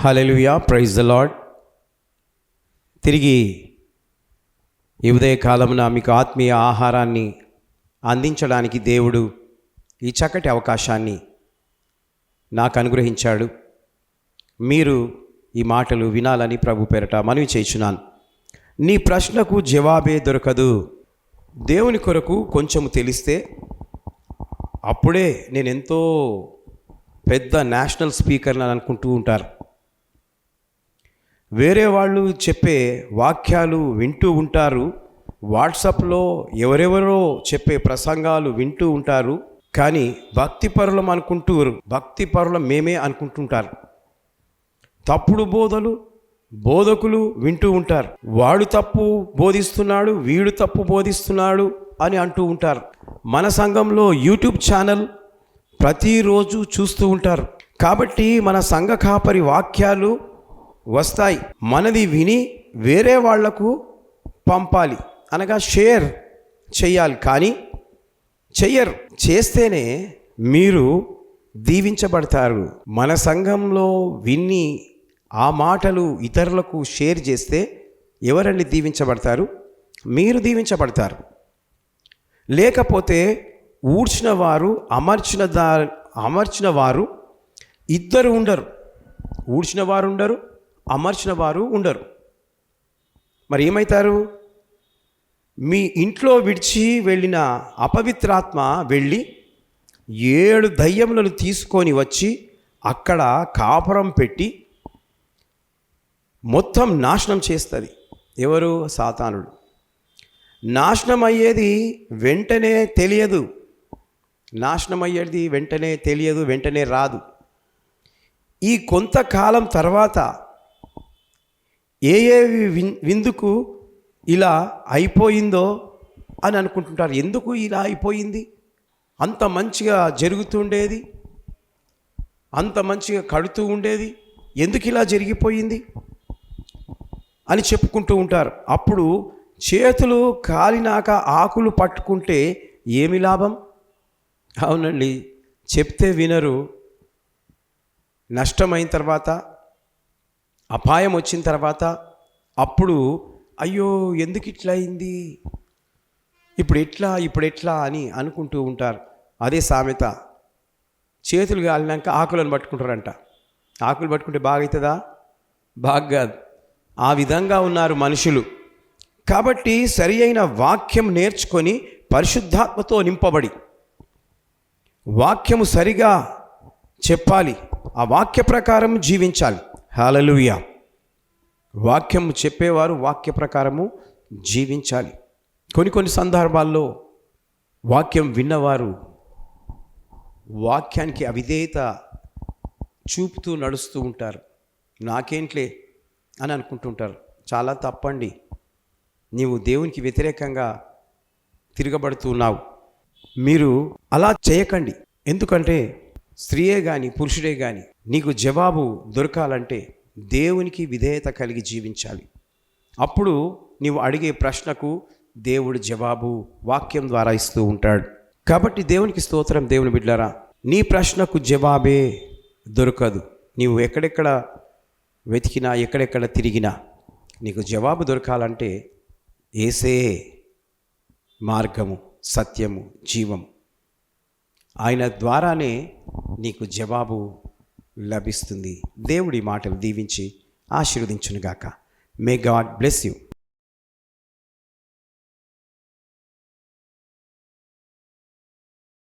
Hallelujah, praise the lord. తిరిగి ఈ ఉదయకాలమున మీకు ఆత్మీయ ఆహారాన్ని అందించడానికి దేవుడు ఈ చక్కటి అవకాశాన్ని నాకు అనుగ్రహించాడు. మీరు ఈ మాటలు వినాలని ప్రభు పేరట మనవి చేయుచున్నాను. నీ ప్రశ్నకు జవాబే దొరకదు. దేవుని కొరకు కొంచెము తెలిస్తే అప్పుడే నేను ఎంతో పెద్ద నేషనల్ స్పీకర్ని అనుకుంటూ ఉంటారు. వేరే వాళ్ళు చెప్పే వాక్యాలు వింటూ ఉంటారు, వాట్సాప్లో ఎవరెవరో చెప్పే ప్రసంగాలు వింటూ ఉంటారు. కానీ భక్తిపరులం భక్తిపరులం మేమే అనుకుంటుంటారు. తప్పుడు బోధకులు వింటూ ఉంటారు. వాడు తప్పు బోధిస్తున్నాడు, వీడు తప్పు బోధిస్తున్నాడు అని అంటూ ఉంటారు. మన సంఘంలో యూట్యూబ్ ఛానల్ ప్రతిరోజు చూస్తూ ఉంటారు. కాబట్టి మన సంఘ కాపరి వాక్యాలు వస్తాయి, మనది విని వేరే వాళ్లకు పంపాలి, అనగా షేర్ చేయాలి. కానీ చెయ్యరు. చేస్తేనే మీరు దీవించబడతారు. మన సంఘంలో విని ఆ మాటలు ఇతరులకు షేర్ చేస్తే ఎవరండి దీవించబడతారు? మీరు దీవించబడతారు. లేకపోతే ఊడ్చిన వారు అమర్చిన వారు ఇద్దరు ఉండరు. ఊడ్చిన వారు ఉండరు, అమర్చిన వారు ఉండరు. మరి ఏమవుతారు? మీ ఇంట్లో విడిచి వెళ్ళిన అపవిత్రాత్మ వెళ్ళి 7 దయ్యములను తీసుకొని వచ్చి అక్కడ కాపురం పెట్టి మొత్తం నాశనం చేస్తుంది. ఎవరు? సాతానుడు. నాశనం అయ్యేది వెంటనే తెలియదు, వెంటనే రాదు. ఈ కొంతకాలం తర్వాత ఏ విందుకు ఇలా అయిపోయిందో అని అనుకుంటుంటారు. ఎందుకు ఇలా అయిపోయింది? అంత మంచిగా జరుగుతుండేది, అంత మంచిగా కడుతూ ఉండేది, ఎందుకు ఇలా జరిగిపోయింది అని చెప్పుకుంటూ ఉంటారు. అప్పుడు చేతులు కాలినాక ఆకులు పట్టుకుంటే ఏమి లాభం? అవునండి, చెప్తే వినరు. నష్టమైన తర్వాత, అపాయం వచ్చిన తర్వాత అప్పుడు అయ్యో ఎందుకు ఇట్లా అయింది, ఇప్పుడు ఎట్లా అని అనుకుంటూ ఉంటారు. అదే సామెత, చేతులు కాలినాక ఆకులను పట్టుకుంటారంట. ఆకులు పట్టుకుంటే బాగా అవుతుందా? బాగా. ఆ విధంగా ఉన్నారు మనుషులు. కాబట్టి సరి అయిన వాక్యం నేర్చుకొని పరిశుద్ధాత్మతో నింపబడి వాక్యము సరిగా చెప్పాలి, ఆ వాక్య ప్రకారం జీవించాలి. హల్లెలూయా. వాక్యము చెప్పేవారు వాక్య ప్రకారము జీవించాలి. కొన్ని సందర్భాల్లో వాక్యం విన్నవారు వాక్యానికి అవిధేయత చూపుతూ నడుస్తూ ఉంటారు. నాకేంట్లే అని అనుకుంటుంటారు. చాలా తప్పండి. నీవు దేవునికి వ్యతిరేకంగా తిరగబడుతున్నావు. మీరు అలా చేయకండి. ఎందుకంటే స్త్రీయే కానీ పురుషుడే కానీ నీకు జవాబు దొరకాలంటే దేవునికి విధేయత కలిగి జీవించాలి. అప్పుడు నీవు అడిగే ప్రశ్నకు దేవుడు జవాబు వాక్యం ద్వారా ఇస్తూ ఉంటాడు. కాబట్టి దేవునికి స్తోత్రం. దేవుని బిడ్డలారా, నీ ప్రశ్నకు జవాబే దొరకదు. నీవు ఎక్కడెక్కడ వెతికినా, ఎక్కడెక్కడ తిరిగినా నీకు జవాబు దొరకాలంటే యేసే మార్గము, సత్యము, జీవం. ఆయన ద్వారానే నీకు జవాబు లభిస్తుంది. దేవుడి మాటలు దీవించి ఆశీర్వదించునుగాక. May God bless you.